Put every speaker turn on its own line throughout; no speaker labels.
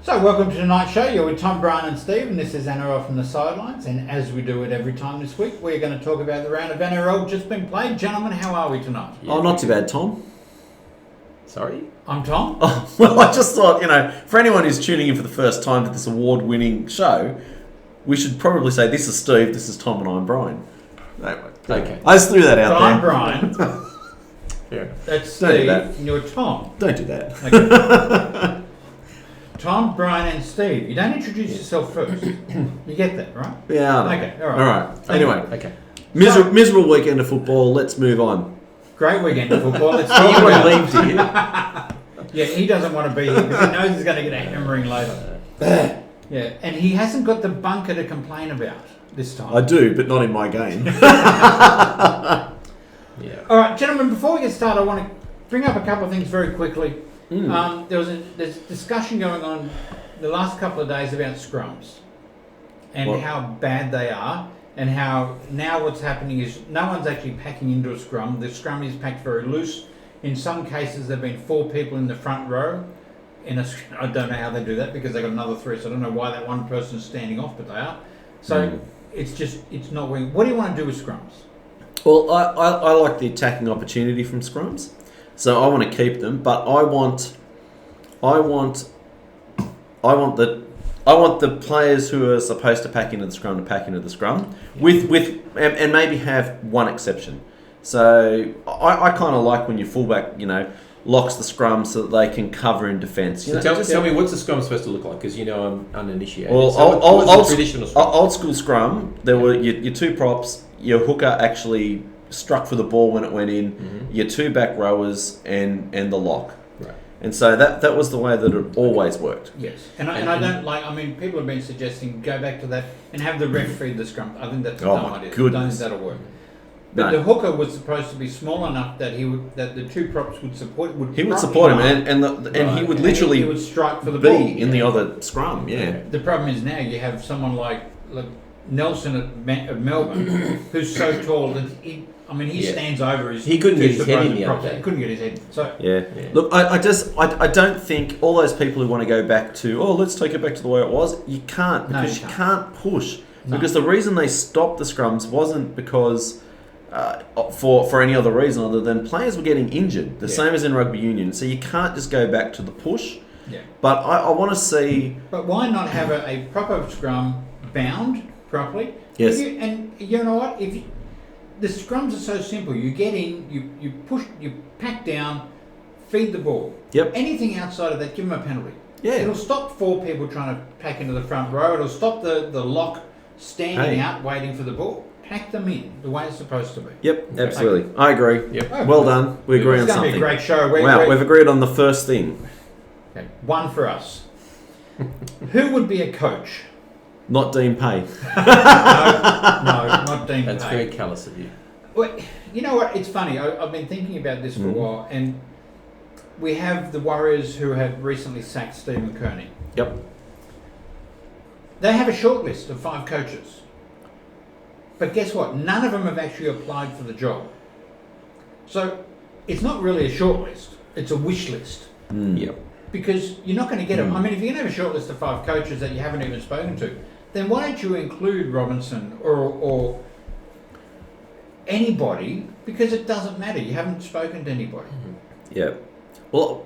So welcome to tonight's show. You're with Tom, Brian and Steve, and this is NRL from the Sidelines. And as we do it every time this week, we're going to talk about the round of NRL just been played. Gentlemen, how are we tonight?
Oh, not too bad, Tom.
Sorry? I'm Tom.
Oh, well, I just thought, for anyone who's tuning in for the first time to this award-winning show, we should probably say, this is Steve, this is Tom, and I'm Brian.
Okay.
I just threw that out there.
I'm Brian.
Yeah.
That's Steve, and you're Tom.
Don't do that.
Okay. Tom, Brian, and Steve. You don't introduce yourself first. You get that, right?
Yeah, I know.
Okay, all right.
All right. Anyway.
Okay.
Miserable weekend of football. Let's move on.
Great weekend of football. Let's talk about
leave to you.
Yeah, he doesn't want to be here because he knows he's going to get a hammering later. Yeah, and he hasn't got the bunker to complain about this time.
I do, but not in my game.
Yeah. All right, gentlemen, before we get started, I want to bring up a couple of things very quickly. There's discussion going on the last couple of days about scrums and how bad they are, and how now what's happening is no one's actually packing into a scrum. The scrum is packed very loose. In some cases, there have been 4 people in the front row. I don't know how they do that because they've got another 3, so I don't know why that one person's standing off, but they are. So it's not working. What do you want to do with scrums?
Well, I like the attacking opportunity from scrums. So I want to keep them, but I want the players who are supposed to pack into the scrum to pack into the scrum, and maybe have one exception. So I kind of like when your fullback, locks the scrum so that they can cover in defence.
So tell me, what's the scrum supposed to look like? Because I'm uninitiated.
Well,
so traditional scrum?
Old school scrum, there were your 2 props, your hooker actually struck for the ball when it went in, your 2 back rowers, and the lock.
Right.
And so that was the way that it always worked.
Yes. And I don't like, people have been suggesting go back to that and have the ref feed the scrum. I think that's a dumb idea.
Goodness.
I don't think that'll work. But the hooker was supposed to be small enough that that the 2 props would support him, and
he would literally
he would strike for the
be
ball
in the other scrum. Yeah.
The problem is now you have someone like Nelson of Melbourne, who's so tall that he stands over his.
He couldn't get his head in the other day.
He couldn't get his head. So
yeah. Look, I don't think all those people who want to go back to let's take it back to the way it was. You can't because you can't push because the reason they stopped the scrums wasn't because. For any other reason other than players were getting injured, the same as in rugby union. So you can't just go back to the push.
Yeah.
But I want to see.
But why not have a proper scrum bound properly?
Yes.
And you know what? The scrums are so simple. You get in, you push, you pack down, feed the ball.
Yep.
Anything outside of that, give them a penalty.
Yeah.
It'll stop 4 people trying to pack into the front row. It'll stop the lock standing out waiting for the ball. Pack them in the way it's supposed to be.
Yep, absolutely. I agree.
Yep.
Oh,
well done. We agree on
something.
something.
It's going to be a great show.
We've agreed on the first thing.
Okay, one for us. Who would be a coach?
Not Dean Pay.
No, not Dean Pay.
That's very callous of you.
Well, you know what? It's funny. I've been thinking about this for a while, and we have the Warriors who have recently sacked Stephen Kearney.
Yep.
They have a short list of 5 coaches. But guess what? None of them have actually applied for the job. So it's not really a short list. It's a wish list.
Yep.
Because you're not going to get them. If you're going to have a short list of 5 coaches that you haven't even spoken to, then why don't you include Robinson or anybody? Because it doesn't matter. You haven't spoken to anybody.
Yeah. Well,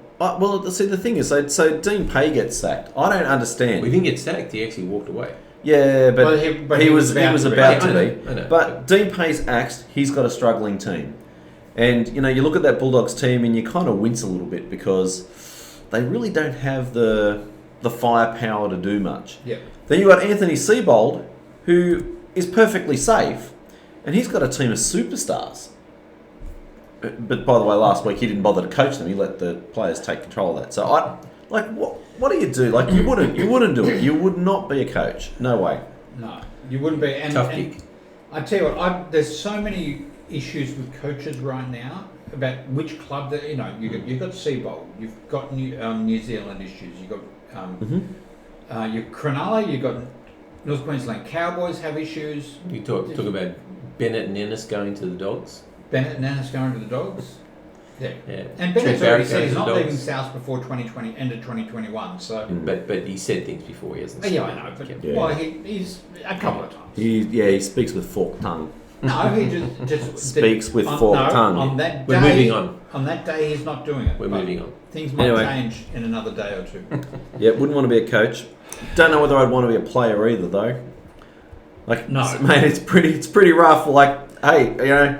see, the thing is, so Dean Pay gets sacked. I don't understand.
We didn't get sacked. He actually walked away.
Yeah, but he was about to be.
I know.
But Dean Pay's axed. He's got a struggling team, and you look at that Bulldogs team, and you kind of wince a little bit because they really don't have the firepower to do much.
Yeah.
Then you got Anthony Seibold, who is perfectly safe, and he's got a team of superstars. But by the way, last week he didn't bother to coach them. He let the players take control of that. So what do you do? Like you wouldn't do it. You would not be a coach. No way.
No, you wouldn't be.
Tough gig.
I tell you what, there's so many issues with coaches right now about which club that you've got Seibold, you've got New Zealand issues, you've got your Cronulla, you've got North Queensland Cowboys have issues.
You talk about Bennett and Ennis going to the Dogs.
Bennett and Ennis going to the Dogs. Yeah.
Yeah.
And Bennett's already said he's not
Dogs.
leaving South before 2020, end of 2021. So.
But he said things before, he hasn't.
Yeah, I know. But well, he's a couple of times.
He speaks with forked tongue.
No, he just
speaks with forked tongue.
On that day,
We're moving on.
On that day, he's not doing it.
We're moving on.
Things might change in another day or two.
Yeah, wouldn't want to be a coach. Don't know whether I'd want to be a player either, though. Like,
no,
mate, it's pretty rough. Like, hey,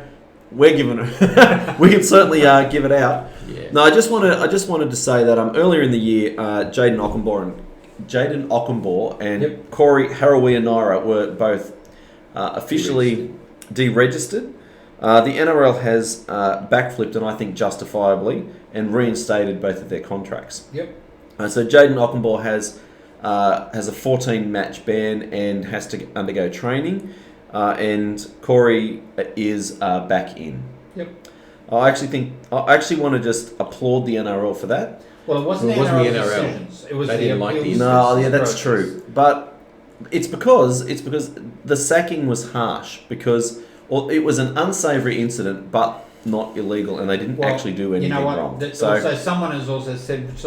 we're giving it. We can certainly give it out.
Yeah.
No, I just wanted to say that earlier in the year, Jaden Ockenbaugh and Corey Harawira-Naera were both officially deregistered. The NRL has backflipped, and I think justifiably, and reinstated both of their contracts.
Yep.
So Jaden Ockenbaugh has a 14-match ban and has to undergo training, and Corey is back in.
Yep.
I actually want to just applaud the NRL for that.
Well, it wasn't the NRL decisions. It was
they didn't like these.
No, yeah, that's true. But it's because the sacking was harsh because it was an unsavoury incident, but not illegal, and they didn't actually do anything wrong.
Also, someone has also said, is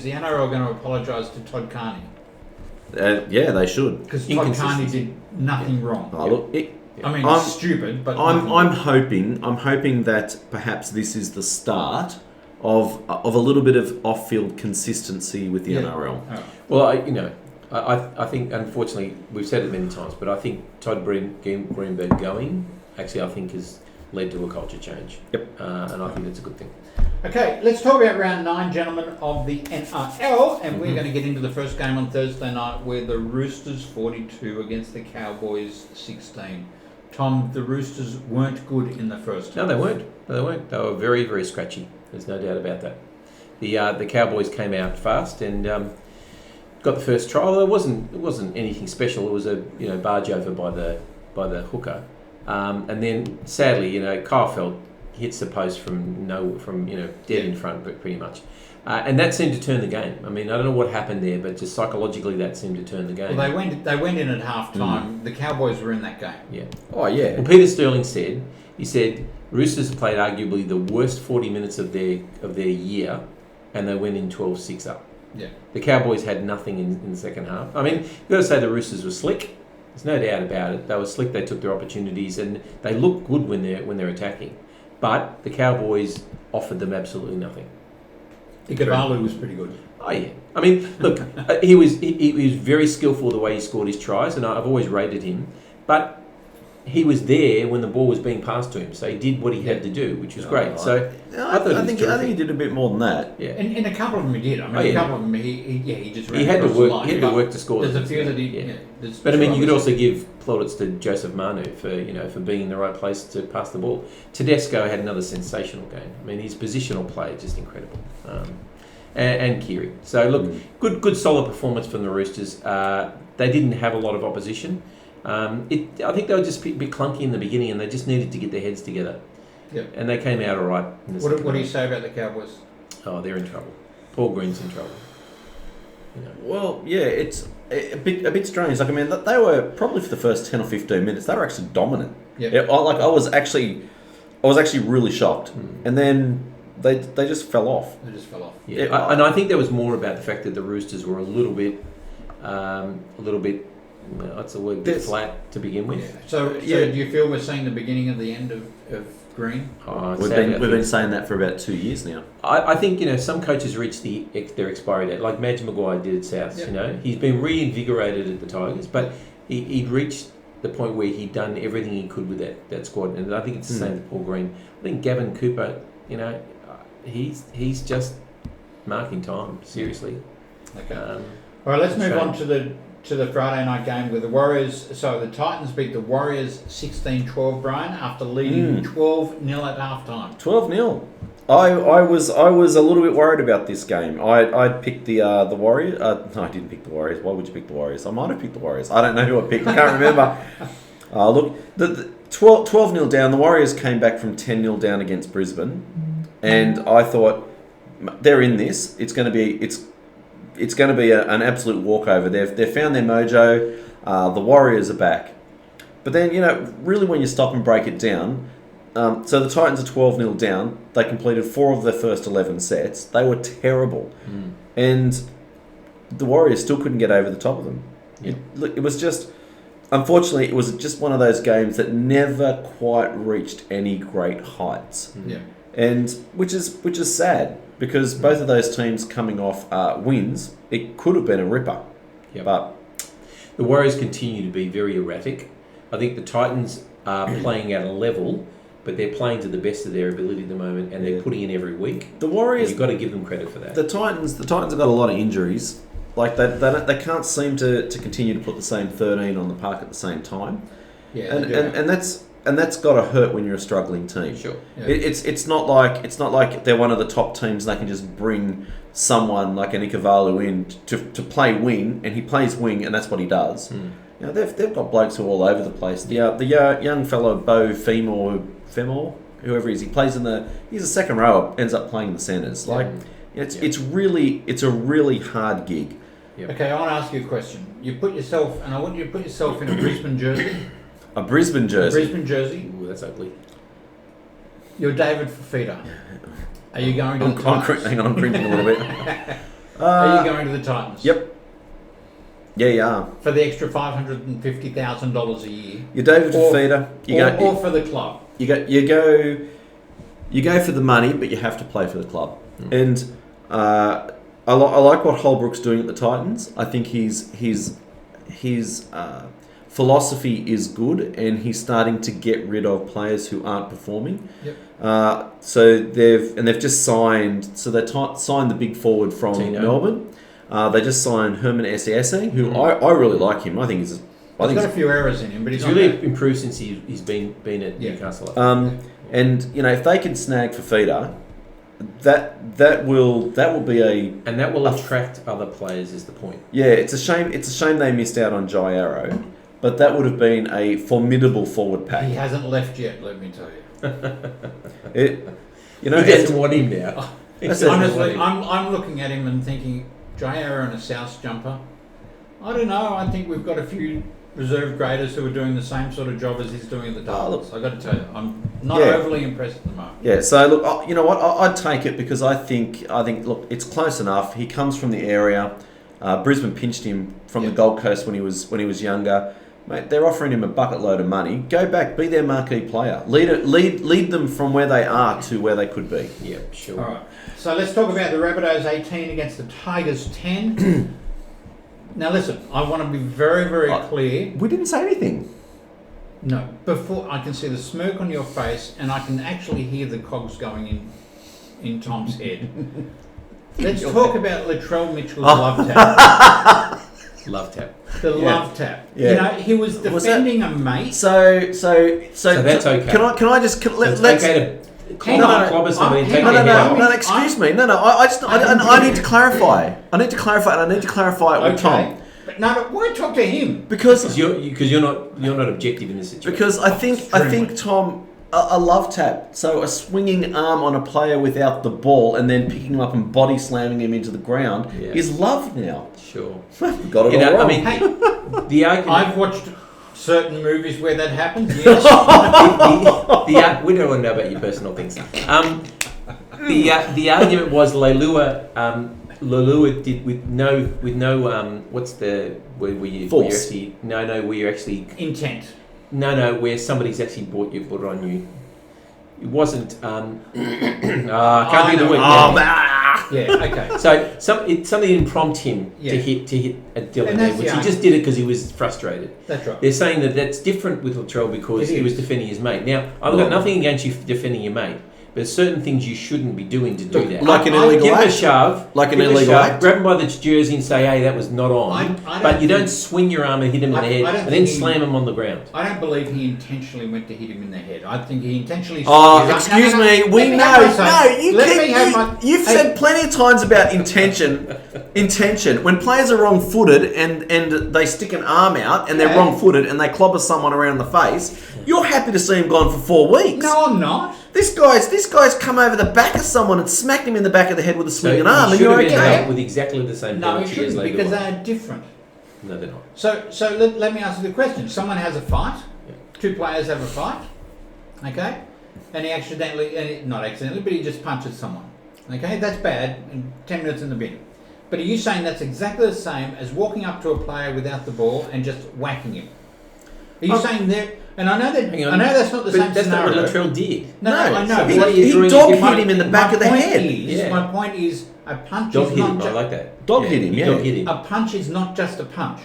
the NRL going to apologise to Todd Carney?
Yeah, they should.
Because Todd Carney did nothing wrong.
Oh, look,
it's stupid, but
I'm hoping that perhaps this is the start of a little bit of off-field consistency with the NRL.
Oh.
Well, I think, unfortunately, we've said it many times, but I think Todd Greenberg going, actually, I think has led to a culture change.
Yep.
And I think that's a good thing.
Okay, let's talk about round 9, gentlemen, of the NRL, and we're going to get into the first game on Thursday night where the Roosters 42 against the Cowboys 16. Tom, the Roosters weren't good in the first half.
No, they weren't. They were very, very scratchy. There's no doubt about that. The Cowboys came out fast and got the first try. It wasn't anything special. It was a barge over by the hooker, and then sadly Kyle Feld hits the post from dead in front, but pretty much, and that seemed to turn the game. I mean, I don't know what happened there, but just psychologically that seemed to turn the game.
Well, they went in at half time. The Cowboys were in that game.
Yeah.
Oh yeah.
Well, Peter Sterling said Roosters played arguably the worst 40 minutes of their year, and they went in 12-6 up.
Yeah.
The Cowboys had nothing in the second half. I mean, you've got to say the Roosters were slick. There's no doubt about it. They were slick. They took their opportunities, and they look good when they're attacking. But the Cowboys offered them absolutely nothing.
Iguodala was pretty good.
Oh yeah. I mean, look, he was very skillful the way he scored his tries, and I've always rated him. But he was there when the ball was being passed to him, so he did what he had to do, which was great. So
I think he did a bit more than that.
Yeah.
In a couple of them he did. I mean, a couple of them he just ran
he had to
across
work.
the line.
He had to work to score.
There's a few that he.
Yeah.
Yeah,
but I mean, you could also give plaudits to Joseph Manu for being in the right place to pass the ball. Tedesco had another sensational game. I mean, his positional play is just incredible. And Kiri. So look, good solid performance from the Roosters. They didn't have a lot of opposition. I think they were just a bit clunky in the beginning, and they just needed to get their heads together.
Yeah.
And they came out all right.
What do you say about the Cowboys?
Oh, they're in trouble. Paul Green's in trouble.
Well, yeah, it's a bit strange. Like, I mean, they were probably for the first 10 or 15 minutes, they were actually dominant.
Yeah.
I was actually really shocked, and then they just fell off.
They just fell off.
Yeah, and I think there was more about the fact that the Roosters were a little bit, what's the word? Bit flat to begin with.
Yeah. So do you feel we're seeing the beginning of the end of Green?
We've been saying that for about 2 years now.
I think some coaches reach their expiry date, like Madge Maguire did at South.
Yep.
He's been reinvigorated at the Tigers, but he'd reached the point where he'd done everything he could with that squad, and I think it's the same with Paul Green. I think Gavin Cooper, he's just marking time seriously.
Okay. All right, let's move on to the Friday night game where the Titans beat the Warriors 16-12, Brian, after leading 12-0 at halftime.
12-0. I was a little bit worried about this game. I'd picked the Warriors. No, I didn't pick the Warriors. Why would you pick the Warriors? I might have picked the Warriors. I don't know who I picked. I can't remember. Look, the 12-0 down. The Warriors came back from 10-0 down against Brisbane, and I thought they're in this. It's going to be an absolute walkover. They've found their mojo. The Warriors are back. But then, really when you stop and break it down, So the Titans are 12-0 down. They completed 4 of their first 11 sets. They were terrible. And the Warriors still couldn't get over the top of them.
Yeah.
It was just... Unfortunately, it was just one of those games that never quite reached any great heights.
Yeah.
And which is sad, because both of those teams coming off wins, it could have been a ripper.
Yep.
But
the Warriors continue to be very erratic. I think the Titans are playing at a level, but they're playing to the best of their ability at the moment, and they're putting in every week.
The Warriors,
you've got to give them credit for that.
The Titans have got a lot of injuries. Like they can't seem to continue to put the same 13 on the park at the same time.
Yeah,
and that's got to hurt when you're a struggling team.
Sure.
Yeah.
It's not like they're one of the top teams and they can just bring someone like an Ikavalu in to play wing, and he plays wing, and that's what he does. You know, they've got blokes who are all over the place. The young fellow Bo Femor, whoever he is, he's a second rower, ends up playing the centres. It's a really hard gig.
Yep.
Okay, I want to ask you a question. I want you to put yourself in a Brisbane jersey.
A Brisbane jersey.
Ooh, that's ugly.
You're David Fafita. Are you going to the Titans?
Hang on, I'm cringing a little bit.
Are you going to the Titans?
Yep. Yeah, you are.
For the extra $550,000 a year.
You're David Fafita.
Or for the club.
You go for the money, but you have to play for the club. And I like what Holbrook's doing at the Titans. I think his philosophy is good, and he's starting to get rid of players who aren't performing.
Yep.
So they've just signed. So they signed the big forward from
Tino.
Melbourne. They just signed Herman Essiese, who I really like him. I think he's
got a few errors in him, but
he's really improved since he's been at Newcastle.
And if they can snag Fafita, that will be
and that will attract other players. Is the point?
Yeah, it's a shame. It's a shame they missed out on Jai Arrow, but that would have been a formidable forward pack.
He hasn't left yet. Let me tell you.
He doesn't want him now.
Honestly, I'm looking at him and thinking, Jai Arrow and a South jumper. I don't know. I think we've got a few reserve graders who are doing the same sort of job as he's doing at the Titans. I've got to tell you, I'm not overly impressed at the moment.
Yeah, so look, you know what? I'd take it because I think look, it's close enough. He comes from the area. Brisbane pinched him from the Gold Coast when he was younger. Mate, they're offering him a bucket load of money. Go back, be their marquee player. Lead them from where they are to where they could be.
Yeah, sure.
All right. So let's talk about the Rabbitohs 18 against the Tigers 10. Now listen, I want to be very, very clear.
We didn't say anything.
No, before I can see the smirk on your face, and I can actually hear the cogs going in Tom's head. Let's talk about Latrell Mitchell's love tap.
Love tap.
The love tap.
Yeah.
You know, he was defending a mate.
So
that's okay.
Can I just let's
okay to clobber somebody and take their head off?
No, excuse me. No. I need to clarify. I need to clarify it with Tom.
But no, why talk to him?
Because you're not objective in this situation.
Because I think Tom, a love tap, so a swinging arm on a player without the ball and then picking him up and body slamming him into the ground is love now.
Sure.
Got it all wrong.
I mean, the argument.
I've watched certain movies where that happens. Yes.
We don't want to know about your personal things. The argument was Leilua did with no what's the where you
force.
Where you actually
Intent.
Where somebody's actually brought it on you. It wasn't. I can't think of the word.
Yeah. Okay.
So something didn't prompt him to hit Dylan there, which he just did it because he was frustrated.
That's right.
They're saying that's different with Latrell because he was defending his mate. Now I've got nothing against you defending your mate. There's certain things you shouldn't be doing to do that.
Like an illegal act?
Give him a shove.
Like an illegal act?
Grab him by the jersey and say, hey, that was not on. But you don't swing your arm and hit him in the head and then slam him on the ground.
I don't believe he intentionally went to hit him in the head. I think he intentionally...
excuse me. We know. You've said plenty of times about intention. When players are wrong-footed and they stick an arm out and they're wrong-footed and they clobber someone around the face, you're happy to see him gone for 4 weeks.
No, I'm not.
This guy's come over the back of someone and smacked him in the back of the head with a swinging arm, and you're okay.
With exactly the same
No,
penalty
it shouldn't,
as
because they're different.
No, they're not.
So let me ask you the question. Someone has a fight. 2 players have a fight. Okay? and not accidentally, but he just punches someone. Okay, that's bad, and 10 minutes in the bin. But are you saying that's exactly the same as walking up to a player without the ball and just whacking him? Are you saying that? And I know that's not the same
that's
scenario.
That's not what Latrell did.
No, I know.
So he dog hit him in the back of the head.
My point is, a punch
Dog
is
hit
not
him. I
just...
like that.
Dog hit him, yeah.
Dog hit him.
A punch is not just a punch.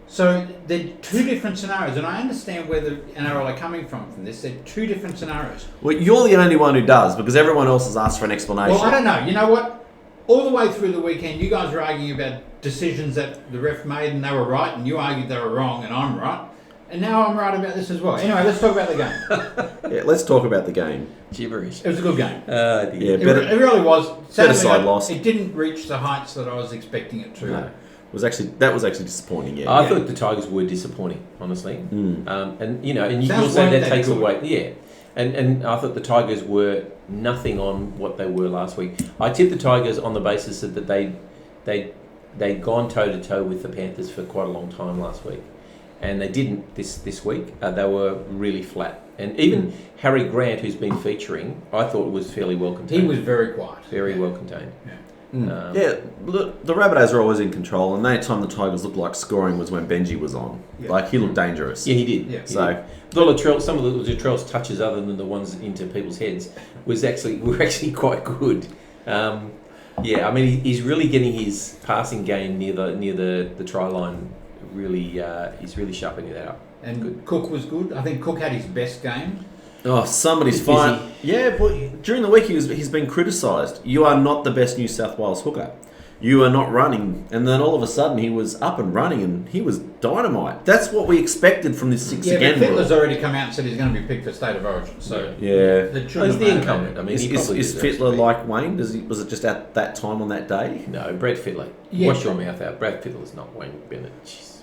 So they're two different scenarios, and I understand where the NRL are coming from this. They're two different scenarios.
Well, you're the only one who does, because everyone else has asked for an explanation.
Well, I don't know. You know what? All the way through the weekend, you guys were arguing about decisions that the ref made, and they were right, and you argued they were wrong, and I'm right. And now I'm right about this as well. Anyway, let's talk about the game.
Yeah, let's talk about the game.
Gibberish.
It was a good game.
Yeah,
it really was.
Better side loss.
It didn't reach the heights that I was expecting it to.
No. That was actually disappointing. Yeah,
I thought the Tigers were disappointing, honestly. And you will say that takes away. Yeah, and I thought the Tigers were nothing on what they were last week. I tipped the Tigers on the basis that they'd gone toe to toe with the Panthers for quite a long time last week, and they didn't this week. They were really flat, and even Harry Grant, who's been featuring, I thought was fairly well contained.
He was very quiet,
very well contained.
Yeah.
The Rabbitohs are always in control, and the only time the Tigers looked like scoring was when Benji was on. Yeah. Like, he looked dangerous.
Yeah, he did.
Yeah.
So some of the Latrell's touches, other than the ones into people's heads, were actually quite good. I mean, he's really getting his passing game near the try line. Really, he's really sharpening that up.
And good. Cook was good. I think Cook had his best game.
Oh, somebody's fine. Yeah, but during the week he's been criticised. You are not the best New South Wales hooker. You are not running. And then all of a sudden he was up and running and he was dynamite. That's what we expected from this six again.
Yeah, but Fittler's already come out and said he's going to be picked for State of Origin. So
he's
the incumbent. I mean,
is Fittler like Wayne? Was it just at that time on that day?
No, Brad Fittler. Yeah. Wash your mouth out. Brad Fittler's not Wayne Bennett. Jeez.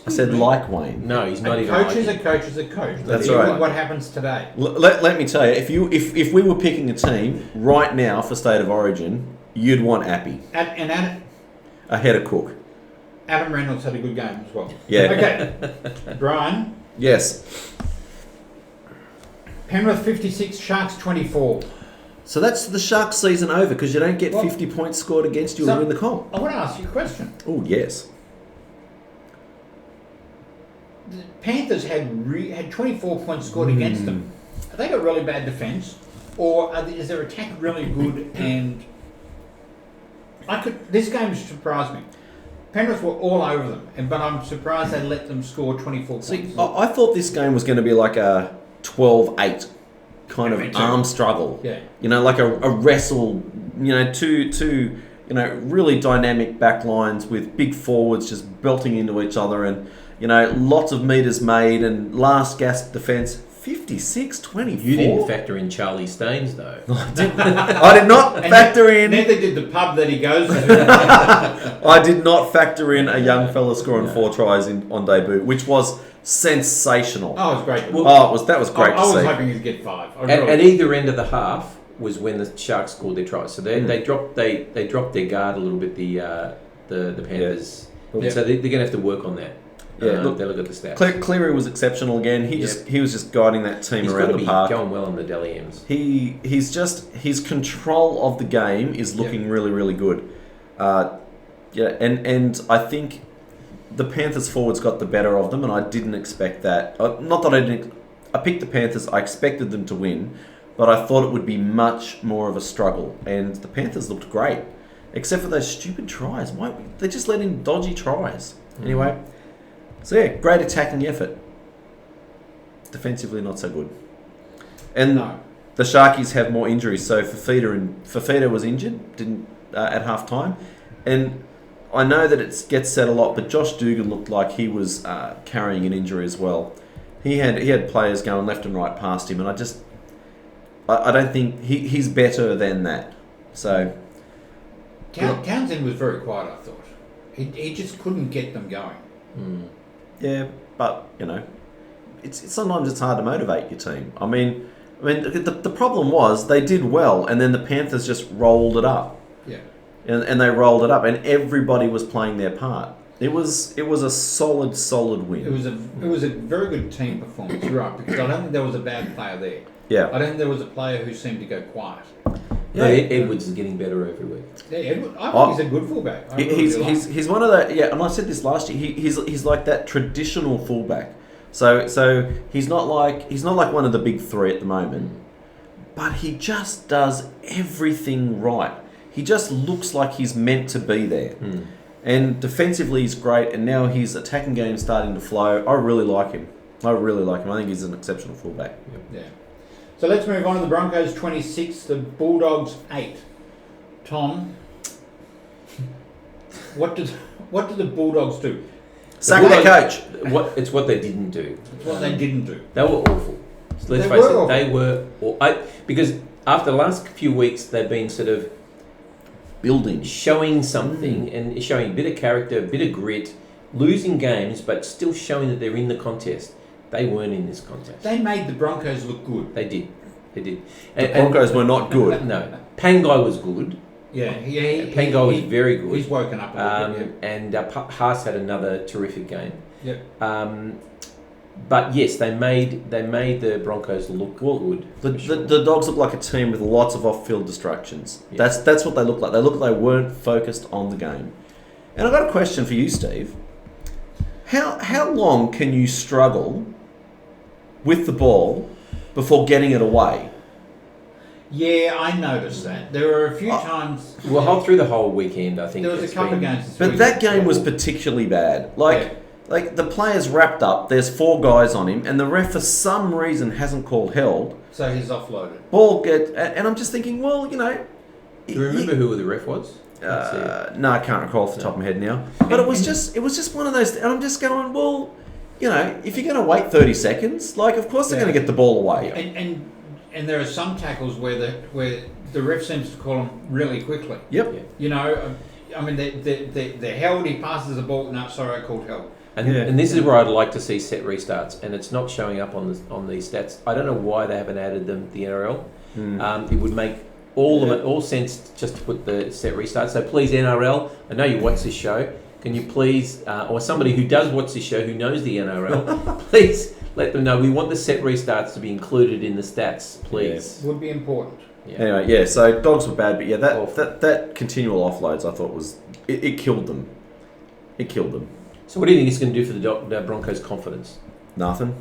I said like Wayne.
No, he's not even.
Coach is a coach is a coach.
That's right.
What happens today?
Let me tell you, if we were picking a team right now for State of Origin, you'd want Appy. Ahead of Cook.
Adam Reynolds had a good game as well.
Yeah.
Okay. Brian.
Yes.
Penrith 56, Sharks 24.
So that's the Sharks season over because you don't get 50 points scored against you and win the comp.
I want to ask you a question.
Oh, yes.
The Panthers had 24 points scored against them. Have they got really bad defence, or is their attack really good? And this game surprised me. Penrith were all over them, but I'm surprised they let them score 24 points.
See, I thought this game was going to be like a 12-8 kind of arm struggle.
Yeah.
You know, like a wrestle. You know, two really dynamic back lines with big forwards just belting into each other and. You know, lots of metres made and last gasp defence, 56-24.
You didn't factor in Charlie Staines, though.
I did not factor in...
Neither did the pub that he goes to.
I did not factor in a young fella scoring 4 tries on debut, which was sensational.
Oh, it was great.
That was great to see.
I was hoping he'd get 5.
At either end of the half was when the Sharks scored their tries. So they dropped their guard a little bit, the Panthers. Yeah. So they're going to have to work on that.
Yeah,
they look at the stats.
Cleary was exceptional again. He was just guiding that team around the park.
He's going well on the Dally M's.
His control of the game is looking really, really good. And I think the Panthers forwards got the better of them, and I didn't expect that. Not that I didn't. I picked the Panthers. I expected them to win, but I thought it would be much more of a struggle. And the Panthers looked great, except for those stupid tries. Why they just let in dodgy tries? Anyway. So yeah, great attacking effort. Defensively, not so good. And the Sharkies have more injuries. So Fafita was injured, at half time, and I know that it gets said a lot, but Josh Dugan looked like he was carrying an injury as well. He had players going left and right past him, and I don't think he's better than that. So
Townsend was very quiet. I thought he just couldn't get them going.
Yeah, but sometimes it's hard to motivate your team. I mean, the problem was they did well, and then the Panthers just rolled it up.
Yeah,
and they rolled it up, and everybody was playing their part. It was a solid win.
It was a very good team performance, right? Because I don't think there was a bad player there.
Yeah.
I don't think there was a player who seemed to go quiet.
Yeah, Edwards is getting better every week.
Yeah, Edward, I think he's a good fullback.
He's one of the and I said this last year. He's like that traditional fullback. So he's not like one of the big three at the moment, but he just does everything right. He just looks like he's meant to be there. And defensively he's great, and now his attacking game's starting to flow. I really like him. I think he's an exceptional fullback.
Yeah. So let's move on to the Broncos 26, the Bulldogs 8. Tom, what did the Bulldogs do?
Sack the coach.
It's what they didn't do.
It's what they didn't do.
They were awful. So let's face it, they were. Because after the last few weeks, they've been sort of
building,
showing something, and showing a bit of character, a bit of grit, losing games, but still showing that they're in the contest. They weren't in this contest.
They made the Broncos look good.
They did.
The Broncos were not good.
No. Pangai was good.
Yeah.
Pangai was very good.
He's woken up a little bit.
And Haas had another terrific game.
Yep.
But yes, they made the Broncos look good.
The Dogs look like a team with lots of off-field distractions. Yeah. That's what they look like. They look like they weren't focused on the game. And I've got a question for you, Steve. How long can you struggle with the ball before getting it away?
Yeah, I noticed that. There were a few times...
Well, through the whole weekend, I think.
There was a couple of games.
But that game was particularly bad. Like the player's wrapped up, there's 4 guys on him, and the ref for some reason hasn't called held.
So he's offloaded.
And I'm just thinking, well,
Do you remember who the ref was?
No, I can't recall off the top of my head now. But it was just one of those, and I'm just going, well, if you're going to wait 30 seconds, of course they're going to get the ball away.
And there are some tackles where the ref seems to call them really quickly.
Yep.
I mean, they're held, he passes the ball, no, sorry, I called held.
And this is where I'd like to see set restarts, and it's not showing up on these stats. I don't know why they haven't added them to the NRL. It would make all sense just to put the set restarts. So please, NRL, I know you watch this show. Can you please, or somebody who does watch this show who knows the NRL, please let them know we want the set restarts to be included in the stats, please.
Would be important.
Yeah. Anyway, so Dogs were bad, but that continual offloads I thought was it killed them. It killed them. So
what do you think it's going to do for the Broncos' confidence?
Nothing.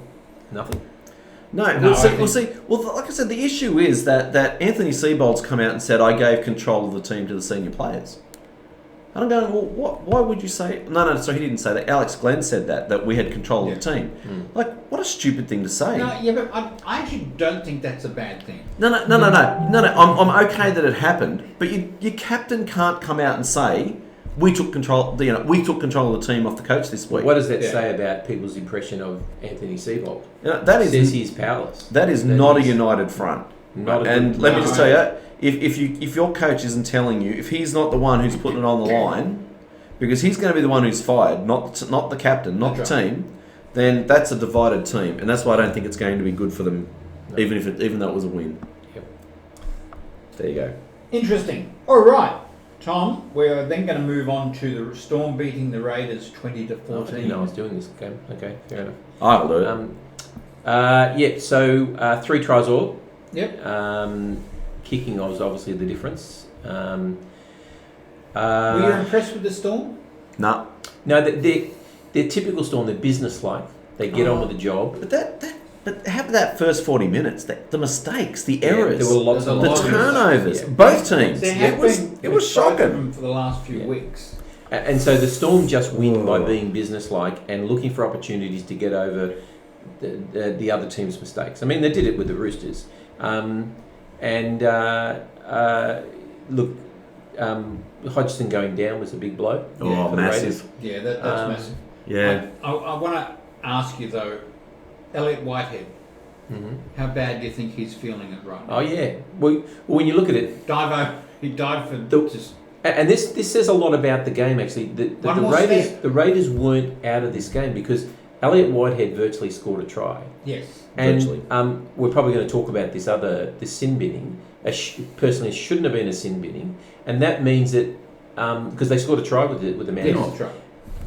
No,
we'll see. Well, like I said, the issue is that Anthony Seibold's come out and said, I gave control of the team to the senior players. And I'm going, well, why would you say... No, so he didn't say that. Alex Glenn said that we had control of the team. What a stupid thing to say.
No, but I actually don't think that's a bad thing.
No. I'm okay that it happened, but your captain can't come out and say, we took control of the team off the coach this week.
What does that say about people's impression of Anthony Seibold?
Says
he's powerless.
That is not a united front.
Let
me just tell you, if your coach isn't telling you, if he's not the one who's putting it on the line, because he's going to be the one who's fired, not the captain, not the team, then that's a divided team, and that's why I don't think it's going to be good for them, even though it was a win.
Yep.
There you go.
Interesting. All right, Tom. We're then going to move on to the Storm beating the Raiders 20-14.
I didn't know I was doing this game. Okay, fair enough.
I'll do it.
So 3 tries all.
Yep.
Kicking was obviously the difference.
Were you impressed with the Storm?
No.
No, they're typical Storm. They're business-like. They get on with the job.
But how about that first 40 minutes? The mistakes, the errors,
there were lots
the turnovers. Both teams.
It was
shocking
for the last few weeks.
And so the Storm just win by being business-like and looking for opportunities to get over the other team's mistakes. I mean, they did it with the Roosters. Hodgson going down was a big blow.
Oh, massive.
Yeah, that's massive.
Yeah.
I want to ask you, though, Elliot Whitehead, how bad do you think he's feeling it right now?
Oh, yeah. Well, when you look at it...
He died for...
And this says a lot about the game, actually. The Raiders weren't out of this game because Elliot Whitehead virtually scored a try.
Yes.
And we're probably going to talk about this sin binning. Personally, it shouldn't have been a sin binning. And that means that, because they scored a try with the man off,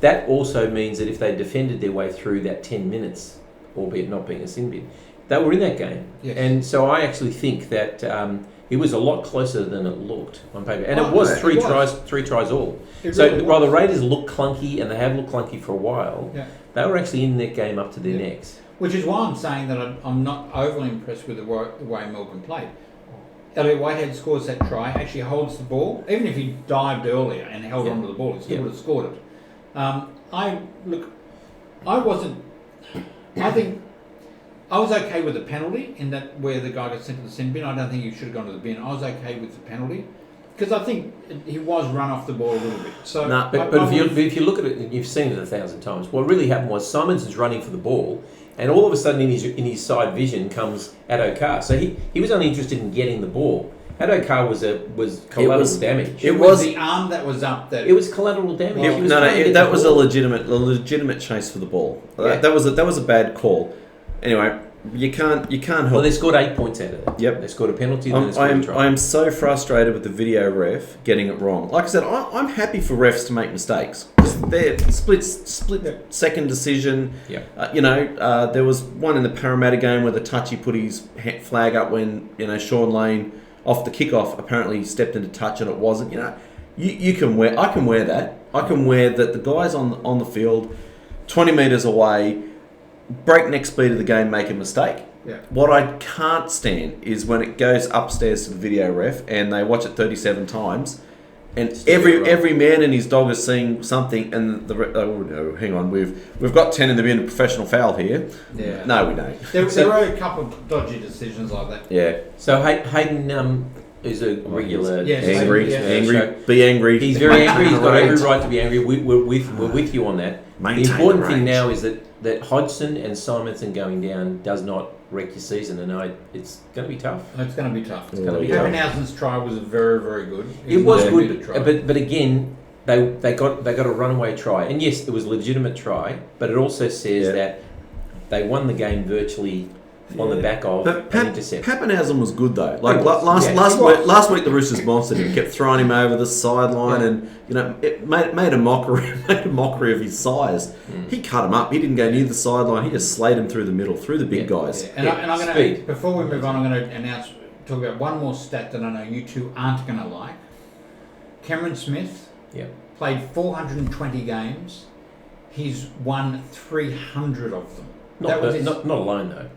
that also means that if they defended their way through that 10 minutes, albeit not being a sin bin, They were in that game.
Yes.
And so I actually think that it was a lot closer than it looked on paper. And it was three tries all. While the Raiders look clunky, and they have looked clunky for a while, they were actually in that game up to their necks.
Which is why I'm saying that I'm not overly impressed with the way Melbourne played. Elliot Whitehead scores that try, actually holds the ball. Even if he dived earlier and held onto the ball, he still would have scored it. I was okay with the penalty in that where the guy got sent to the sin bin. I don't think he should have gone to the bin. I was okay with the penalty because I think he was run off the ball a little bit. So,
but if you look at it, and you've seen it 1,000 times. What really happened was Simonson's running for the ball, and all of a sudden in his side vision comes Addo-Carr. So he was only interested in getting the ball. Addo-Carr was collateral damage.
It was the arm that was up. It
was collateral damage.
That was a legitimate chase for the ball. Yeah. That was a bad call. Anyway, you can't help.
Well, they scored 8 points out of it.
Yep,
they scored a penalty.
I am so frustrated with the video ref getting it wrong. Like I said, I'm happy for refs to make mistakes. They're split second decision.
Yeah.
There was one in the Parramatta game where the touchy put his flag up when Sean Lane off the kickoff apparently stepped into touch and it wasn't. I can wear that. I can wear that the guys on the field, 20 metres away, breakneck speed of the game, make a mistake.
Yeah.
What I can't stand is when it goes upstairs to the video ref and they watch it 37 times, and every man and his dog is seeing something, and hang on, we've got 10 in the bin, a professional foul here.
Yeah.
No, we don't.
There were a couple of dodgy decisions like that.
Yeah.
So Hayden is a regular
angry.
So
be angry.
He's very angry. He's got every right to be angry. We're with you on that. The important thing now is that Hodgson and Simonson going down does not wreck your season, and it's going to be tough.
It's going to be tough.
It's going to be tough.
Pappenhausen's try was very, very good.
It was good, but again, they got a runaway try, and yes, it was a legitimate try, but it also says that they won the game virtually on the back of an intercept.
Pappenhausen was good though. Like last week, the Roosters monstered him, kept throwing him over the sideline, and it made a mockery of his size. He cut him up. He didn't go near the sideline. He just slayed him through the middle, through the big guys.
Yeah. And I'm going to, before we move on, I'm going to talk about one more stat that I know you two aren't going to like. Cameron Smith played 420 games. He's won 300 of them.
Not alone though.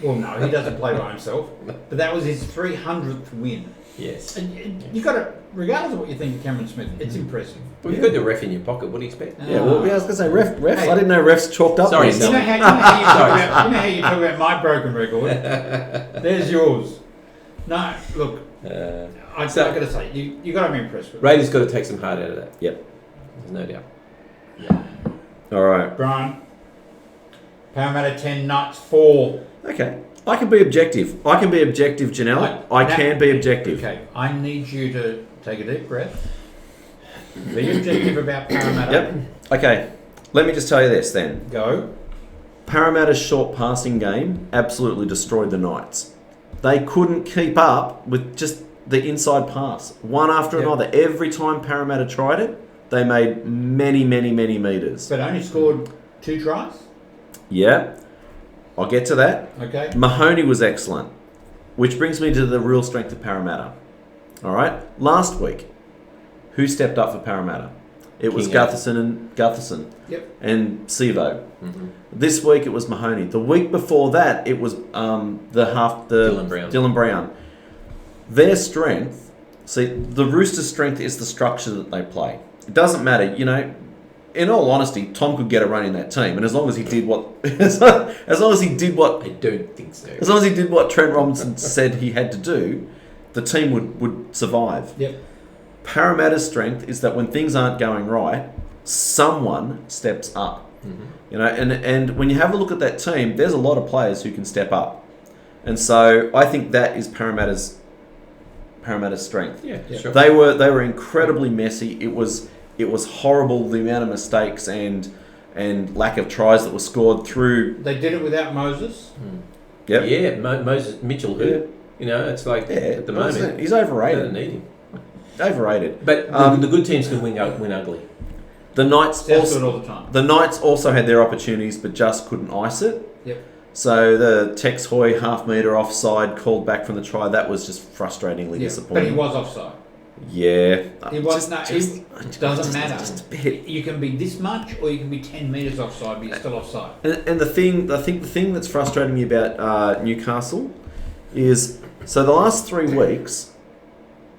Well, no, he doesn't play by himself. But that was his 300th win.
Yes.
And you got to, regardless of what you think of Cameron Smith, it's impressive.
Well, you've got the ref in your pocket. What do you expect?
I was going to say refs. Hey, I didn't know refs chalked up.
Sorry,
you know how you talk about my broken record? There's yours. No, look, I've got to say, you got to be impressed with it.
Raiders got to take some heart out of that.
Yep.
There's no doubt.
Yeah.
All right.
Brian, Parramatta 10, Knights 4.
Okay. I can be objective. Janelle. I can be objective.
Okay. I need you to take a deep breath. Be objective about Parramatta.
Yep. Okay. Let me just tell you this then.
Go.
Parramatta's short passing game absolutely destroyed the Knights. They couldn't keep up with just the inside pass. One after another. Every time Parramatta tried it, they made many, many, many metres.
But only scored 2 tries?
Yeah. I'll get to that.
Okay.
Mahoney was excellent, which brings me to the real strength of Parramatta. All right. Last week, who stepped up for Parramatta? It was Gutherson and Sivo.
Mm-hmm.
This week it was Mahoney. The week before that it was Dylan Brown. Their strength. See, the Roosters' strength is the structure that they play. It doesn't matter, In all honesty, Tom could get a run in that team, and as long as he did what I
don't think so.
As long as he did what Trent Robinson said he had to do, the team would survive.
Yep.
Parramatta's strength is that when things aren't going right, someone steps up.
Mm-hmm.
And when you have a look at that team, there's a lot of players who can step up, and so I think that is Parramatta's strength.
Yeah, sure.
They were incredibly messy. It was horrible, the amount of mistakes and lack of tries that were scored through.
They did it without Moses.
Yep.
Yeah, Moses Mitchell. It's like at the moment
he's overrated.
They don't need him.
Overrated.
But the good teams can win ugly.
The Knights
all the time.
The Knights also had their opportunities, but just couldn't ice it.
Yep.
So the Tex Hoy half-metre offside called back from the try, that was just frustratingly disappointing.
But he was offside.
Yeah.
It doesn't matter. You can be this much or you can be 10 metres offside, but you're still offside.
And I think the thing that's frustrating me about Newcastle is, so the last 3 weeks,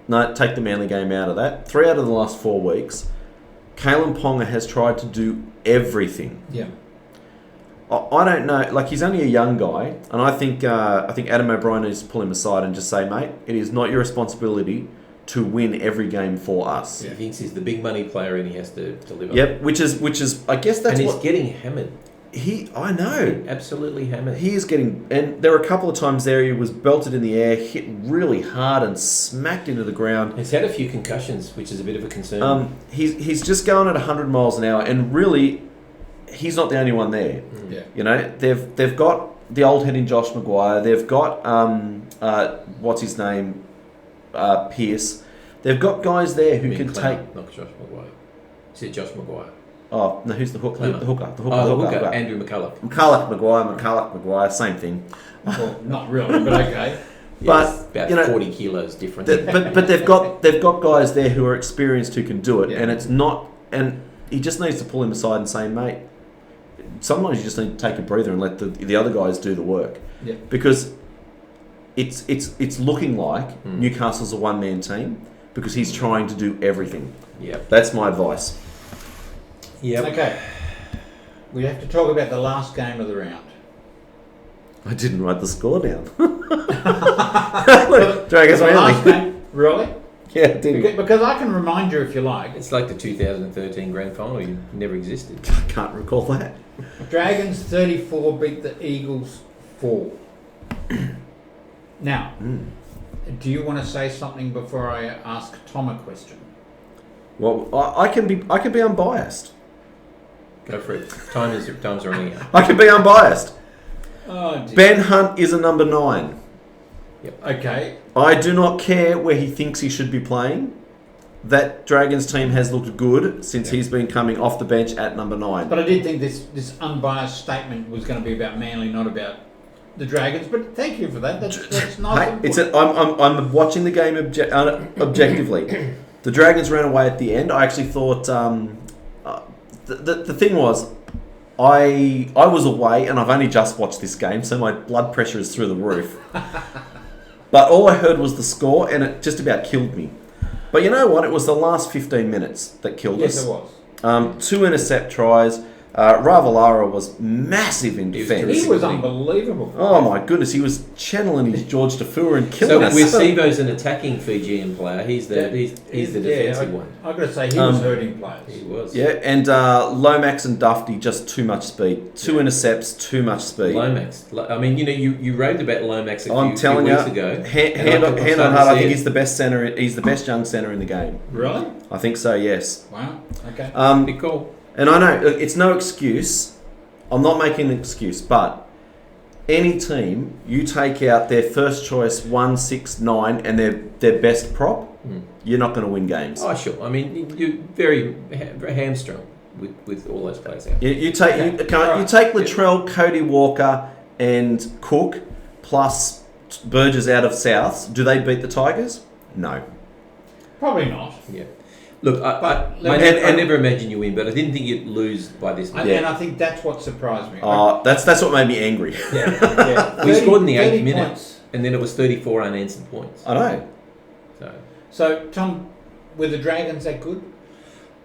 no, take the Manly game out of that, 3 out of the last 4 weeks, Kalen Ponga has tried to do everything.
Yeah.
I don't know, like he's only a young guy, and I think Adam O'Brien needs to pull him aside and just say, mate, it is not your responsibility to win every game for us.
He thinks he's the big money player and he has to deliver.
Yep, which is I guess that's
and he's
what
getting hammered.
I know.
Absolutely hammered.
He is getting, and there were a couple of times there he was belted in the air, hit really hard and smacked into the ground.
He's had a few concussions, which is a bit of a concern.
He's just going at 100 miles an hour, and really, he's not the only one there.
Yeah.
You know, they've got the old head in Josh Maguire. They've got what's his name, Pierce. They've got guys there who can take.
Not Josh Maguire. You said Josh Maguire.
Oh no, who's the hooker? The hooker.
The hooker. Andrew McCulloch.
Maguire, same thing.
Well, not really, but okay.
But
about 40 kilos different.
But they've got guys there who are experienced who can do it,
Yeah.
and it's not. And he just needs to pull him aside and say, mate, sometimes you just need to take a breather and let the other guys do the work.
Yeah.
Because it's looking like Newcastle's a one-man team because he's trying to do everything.
Yeah.
That's my advice.
Yeah.
Okay. We have to talk about the last game of the round.
I didn't write the score down.
Dragons last game, really?
Yeah, I didn't.
Because I can remind you if you like.
It's like the 2013 grand final. You never existed.
I can't recall that.
Dragons 34 beat the Eagles 4. Now, do you want to say something before I ask Tom a question?
Well, I can be unbiased.
Go for it. Time's running out.
I can be unbiased.
Oh, dear.
Ben Hunt is a number 9.
Yep.
Okay.
I do not care where he thinks he should be playing. That Dragons team has looked good since he's been coming off the bench at number 9.
But I did think this unbiased statement was going to be about Manly, not about the Dragons. But thank you for that. That's nice.
Hey, I'm watching the game objectively. The Dragons ran away at the end. I actually thought the thing was, I was away and I've only just watched this game, so my blood pressure is through the roof. But all I heard was the score, and it just about killed me. But you know what? It was the last 15 minutes that killed us.
Yes, it was.
2 intercept tries. Ravalara was massive in defence.
He was unbelievable.
Oh my goodness, he was channeling his George Tafua and killing us.
So Sivo's an attacking Fijian player. He's the defensive one.
I've got to say, he was hurting players.
He was.
Yeah, and Lomax and Dufty, just too much speed. 2 intercepts, too much speed.
Lomax. I mean, you raved about Lomax a few weeks ago.
Hand on heart, I think he's the best centre. He's the best young centre in the game.
Really?
I think so. Yes.
Wow. Okay.
Big call.
And I know it's no excuse. I'm not making an excuse, but any team, you take out their first choice 1, 6, 9 and their best prop, you're not going to win games.
Oh, sure. I mean, you're very hamstrung with all those players out.
You take Latrell, Cody Walker, and Cook plus Burgess out of Souths. Do they beat the Tigers? No.
Probably not.
Yeah. Look, I never imagined you win, but I didn't think you'd lose by this much.
And I think that's what surprised me.
That's what made me angry.
Yeah.
We scored in the 8th minute,
points.
and then it was 34 unanswered points.
I know.
So Tom, were the Dragons that good?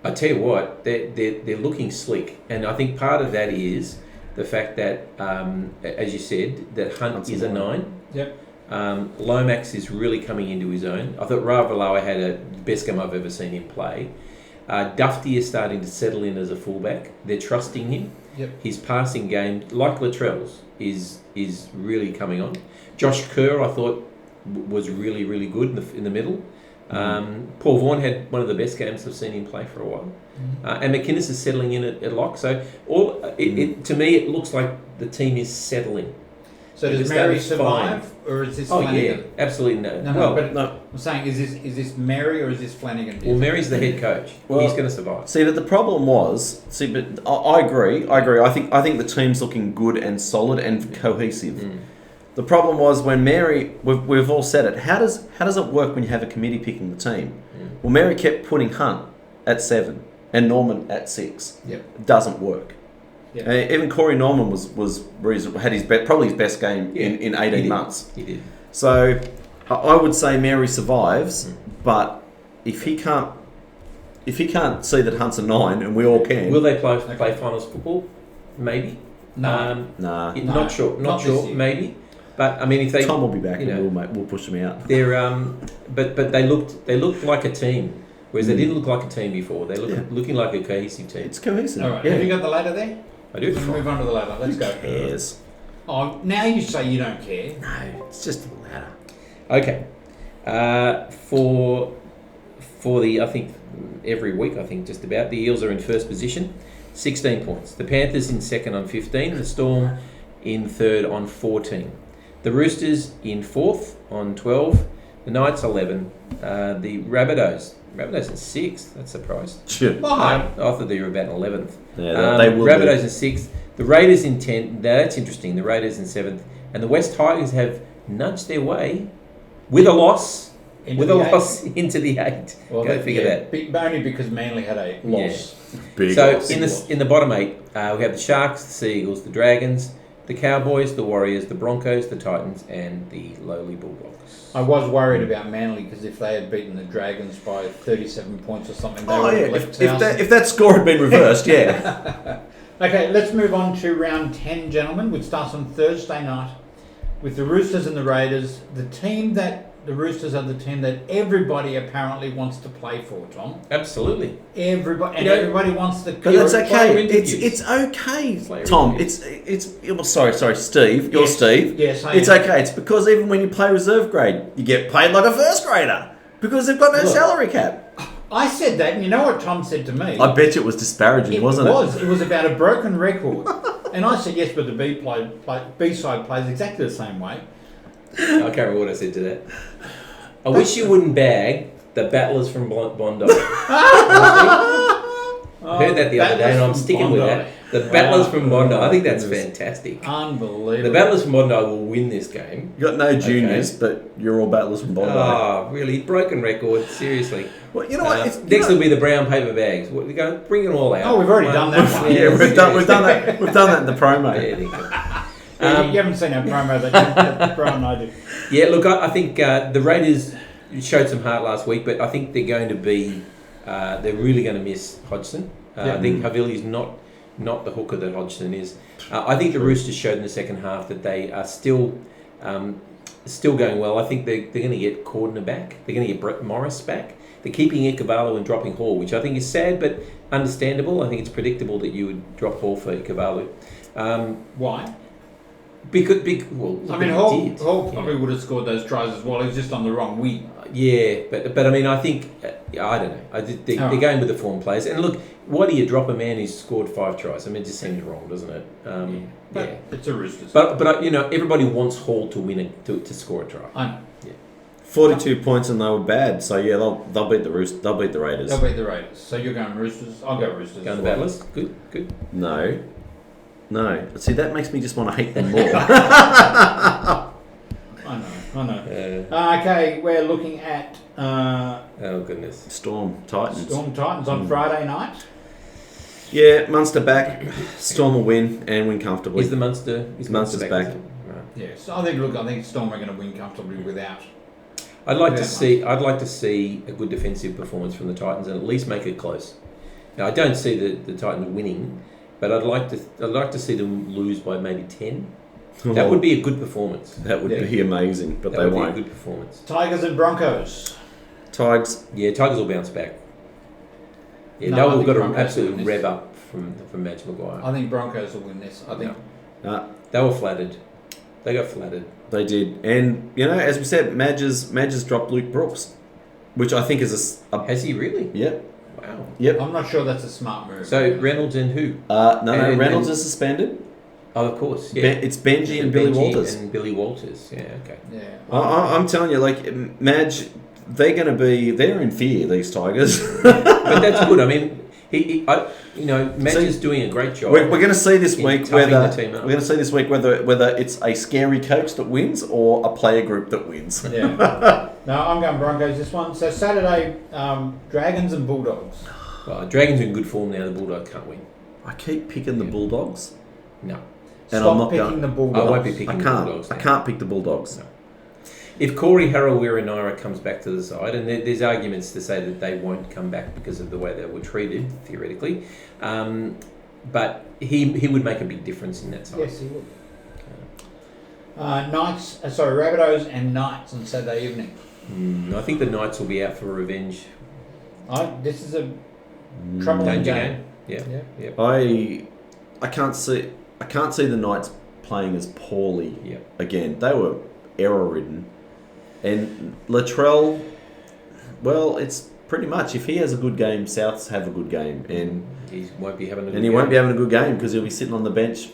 I tell you what, they're looking slick, and I think part of that is the fact that, as you said, that Hunt is a 9.
Yep.
Lomax is really coming into his own. I thought Ravalawa had the best game I've ever seen him play. Dufty is starting to settle in as a fullback. They're trusting him.
Yep.
His passing game, like Latrell's, is really coming on. Josh Kerr, I thought, was really, really good in the middle. Paul Vaughan had one of the best games I've seen him play for a while. And McInnes is settling in at lock. So to me, it looks like the team is settling.
So does
Because
Mary
that's
survive,
fine.
or is this
Oh
Flanagan?
yeah, absolutely no.
No,
well,
but I'm saying, is this Mary or is this Flanagan?
well, Mary's the head coach.
Well,
He's going to survive.
See, but the problem was, but I agree. I think the team's looking good and solid and cohesive. The problem was when Mary, we've all said it. How does it work when you have a committee picking the team? Well, Mary kept putting Hunt at 7 and Norman at 6.
Yep.
It doesn't work.
Yep.
Even Corey Norman was reasonable, had probably his best game in 18 months.
He did.
So I would say Mary survives, but if he can't see that Hunt's a 9, and we all can,
Will they play finals football? Maybe.
No.
nah.
Not sure.
Not this year.
Maybe. But I mean, if they
Tom will be back,
you know,
and we'll push them out.
they're but they looked like a team, whereas they didn't look like a team before. They look looking like a cohesive team.
It's cohesive.
All right.
Yeah.
Have you got the ladder there?
I do.
Let's move on to the ladder. Let's go.
Yes.
Oh, now you say you don't care.
No, it's just a ladder.
Okay. For the I think every week just about the Eels are in first position, 16 points. The Panthers in second on 15. The Storm in third on 14. The Roosters in fourth on 12. The Knights 11. The Rabbitohs in sixth. That's surprised.
Sure.
Why?
I thought they were about 11th.
Yeah, they will.
Rabbitohs in sixth. The Raiders in 10th. Now that's interesting. The Raiders in 7th. And the West Tigers have nudged their way with a loss.
Into the eight.
Into the 8.
Well,
Go figure that.
Only because Manly had a loss.
Big
So
loss.
in the bottom 8, we have the Sharks, the Sea Eagles, the Dragons, the Cowboys, the Warriors, the Broncos, the Titans, and the lowly Bulldogs.
I was worried about Manly because if they had beaten the Dragons by 37 points or something, they
Oh
would
yeah,
have left
if that score had been reversed, yeah.
Okay, let's move on to round 10, gentlemen, which starts on Thursday night with the Roosters and the Raiders. The Roosters are the team that everybody apparently wants to play for, Tom.
Absolutely.
Everybody wants the.
But that's okay.
interviews.
It's okay,
Player
Tom.
interviews.
It's sorry, Steve. You're
Yes.
Steve.
Yes, I
It's
am.
okay. It's because even when you play reserve grade, you get paid like a first grader because they've got no
Look.
salary cap.
I said that, and you know what Tom said to me?
I bet you it was disparaging, wasn't it?
It was about a broken record. And I said, yes, but the B-side plays exactly the same way.
I can't remember what I said to that. I wish you wouldn't bag the battlers from Bondi. I heard that the other day, and I'm sticking with that. The battlers from Bondi. I think that's fantastic.
Unbelievable.
The battlers from Bondi will win this game.
You got no juniors, but you're all battlers from Bondi.
Oh, really? Broken record. Seriously.
Well, you know what?
Next will be the brown paper bags. We're going to bring it all out.
Oh, we've already done that one.
Yeah, we've done that. We've done that in the promo.
Yeah, there you go.
You haven't seen our promo that Brian and I did.
Yeah, look, I think the Raiders showed some heart last week, but I think they're going to be, they're really going to miss Hodgson. I think Havili's not the hooker that Hodgson is. I think the Roosters showed in the second half that they are still going well. I think they're going to get Cordner back. They're going to get Brett Morris back. They're keeping Ikevalu and dropping Hall, which I think is sad but understandable. I think it's predictable that you would drop Hall for Ikevalu.
Why?
Hall
probably would have scored those tries as well. He was just on the wrong wing.
Yeah, but I mean, I think I don't know. They're going with the form players. And look, why do you drop a man who's scored 5 tries? I mean, it just seems wrong, doesn't it?
But it's a Roosters.
But everybody wants Hall to win to score a try.
I know.
42 points and they were bad, so yeah, they'll beat the Roosters. They'll beat the Raiders.
They'll beat the Raiders. So you're going Roosters. I'll go Roosters.
Going the Battlers. Good.
No. See, that makes me just want to hate them more.
I know. Okay, we're looking at
Oh goodness.
Storm Titans.
On Friday night.
Yeah, Munster back. Storm will win and win comfortably.
Is
Munster's back.
Right.
Yes, I think Storm are going to win comfortably without.
I'd like to see a good defensive performance from the Titans and at least make it close. Now I don't see the Titans winning, but I'd like to see them lose by maybe 10. That would be a good performance.
That would be amazing, but
that
they
would
won't.
be a good performance.
Tigers and Broncos.
Tigers.
Yeah, Tigers will bounce back. Yeah,
No, I
they've
think
got to
Broncos
absolutely
will win this.
rev up from Madge Maguire.
I think Broncos will win this. I think.
They were flattered. They got flattered.
They did, and as we said, Madge has dropped Luke Brooks, which I think is
Has he really?
Yep.
Wow.
Yep.
I'm not sure that's a smart move.
So Reynolds and who?
No,
And-
Reynolds is suspended.
Oh, of course. Yeah.
It's Benji and Billy Walters.
And Billy Walters. Yeah. Okay.
Yeah.
I'm telling you, like Madge, they're in fear. These Tigers.
But that's good. I mean, Madge is doing a great job.
We're going to see this week whether
whether
it's a scary coach that wins or a player group that wins.
Yeah. No, I'm going Broncos this one. So Saturday, Dragons and Bulldogs.
Well, Dragons are in good form now. The Bulldogs can't win.
I keep picking the Bulldogs.
No.
And
Stop
I'm not
picking
going,
the Bulldogs.
I won't be picking the Bulldogs.
I can't pick the Bulldogs.
No. If Corey Harawira-Naera comes back to the side, and there's arguments to say that they won't come back because of the way they were treated, theoretically, but he would make a big difference in that side.
Yes, he would. Rabbitohs and Knights on Saturday evening.
I think the Knights will be out for revenge.
This is a troubling game.
Yeah.
I can't see the Knights playing as poorly again. They were error-ridden. And Latrell, well, it's pretty much if he has a good game, Souths have a good game, and
he won't be having a
good game because he'll be sitting on the bench.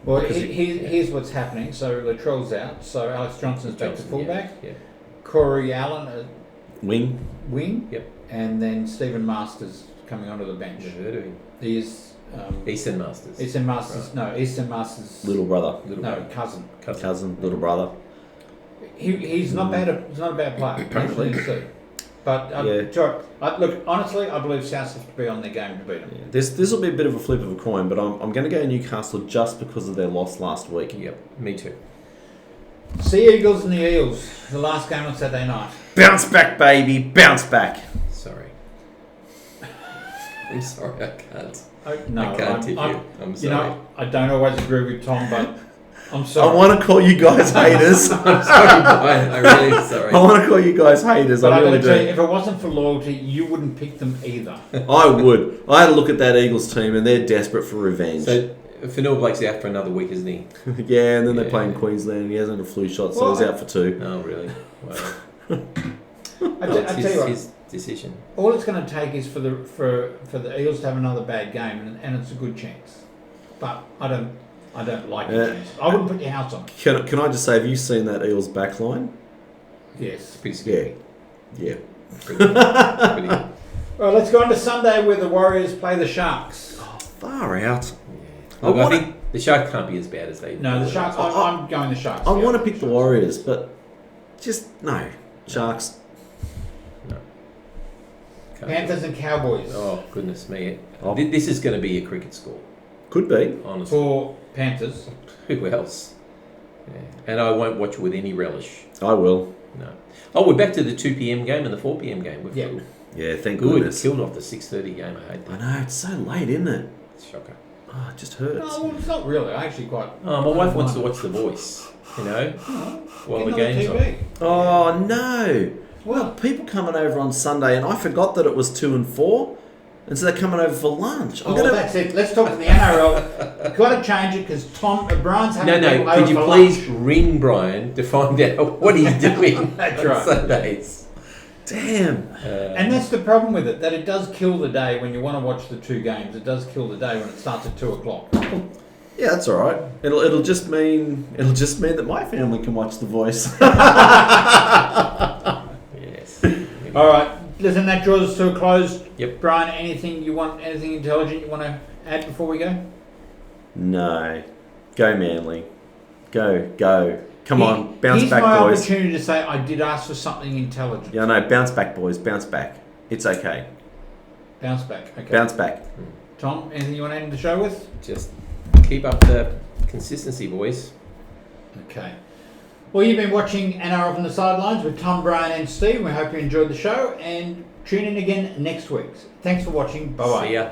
Well, here's what's happening. So Latrell's out. So Alex Johnson's back to fullback.
Yeah.
Corey Allen
Wing.
Yep.
And then Stephen Masters coming onto the bench.
Never heard of him.
He is
Eastern Masters.
Eastern Masters. Right. No, Eastern Masters.
Little brother.
Cousin.
Little brother.
He's not bad. He's not a bad player. Apparently. But honestly, I believe South have to be on their game to beat them.
Yeah. This will be a bit of a flip of a coin, but I'm going to go Newcastle just because of their loss last week.
Yep, me too.
Sea Eagles and the Eels. The last game on Saturday night.
Bounce back, baby. Bounce back.
Sorry. I'm sorry, I can't.
I
can't tip you. I'm sorry.
I don't always agree with Tom, but I'm sorry.
I want to call you guys haters.
I'm sorry, Brian. I'm really sorry.
I want to call you guys haters.
But
I really do.
Tell you, if it wasn't for loyalty, you wouldn't pick them either.
I would. I had a look at that Eagles team, and they're desperate for revenge.
So, Fanil Blake's out for another week, isn't he?
Yeah, and then they're playing Queensland. He hasn't had a flu shot, so he's out for 2.
Oh, really? Wow.
I tell you what,
his decision.
All it's going to take is for the Eels to have another bad game, and it's a good chance. But I don't like the chance. I wouldn't put your house on.
Can I just say, have you seen that Eels back line?
Yes.
Pretty scary.
Yeah.
Pretty good. Pretty good.
All right, let's go on to Sunday where the Warriors play the Sharks.
Oh, far out.
Yeah. Look, I think the Sharks can't be as bad as they.
No, the Sharks. I'm going the Sharks.
I want to pick the Warriors, but just no. Sharks.
No.
Panthers and Cowboys.
Oh, goodness me. This is going to be a cricket score.
Could be.
Honestly.
For Panthers.
Who else? Yeah. And I won't watch it with any relish.
I will.
No. Oh, we're back to the 2 p.m. game and the 4 p.m. game.
Yeah, thank goodness.
Killed off the 6:30 game. I hate that.
I know, it's so late, isn't it?
It's shocker.
Oh, it just hurts.
No, well, it's not really. I actually quite...
Oh, my wife wants to watch The Voice, while the game's on.
Oh, no.
Well,
people coming over on Sunday, and I forgot that it was 2 and 4, and so they're coming over for lunch.
That's it. Let's talk to the NRL. Got to change it because Brian's having people over
could you
for
please
lunch.
ring Brian to find out what he's doing
That's
on
right.
Sundays?
Damn.
And that's the problem with it, that it does kill the day when you want to watch the 2 games. It does kill the day when it starts at 2 o'clock.
Yeah, that's all right. It'll just mean that my family can watch The Voice.
Yes.
All right. Listen, that draws us to a close.
Yep.
Brian, anything intelligent you want to add before we go?
No. Go Manly. Go. Come on, bounce back,
Here's my
boys.
opportunity to say I did ask for something intelligent.
Yeah, no, bounce back, boys. Bounce back. It's okay.
Bounce back. Okay.
Bounce back.
Tom, anything you want to end the show with?
Just keep up the consistency, boys.
Okay. Well, you've been watching NRL from the Sidelines with Tom, Brian and Steve. We hope you enjoyed the show and tune in again next week. Thanks for watching. Bye-bye.
See ya.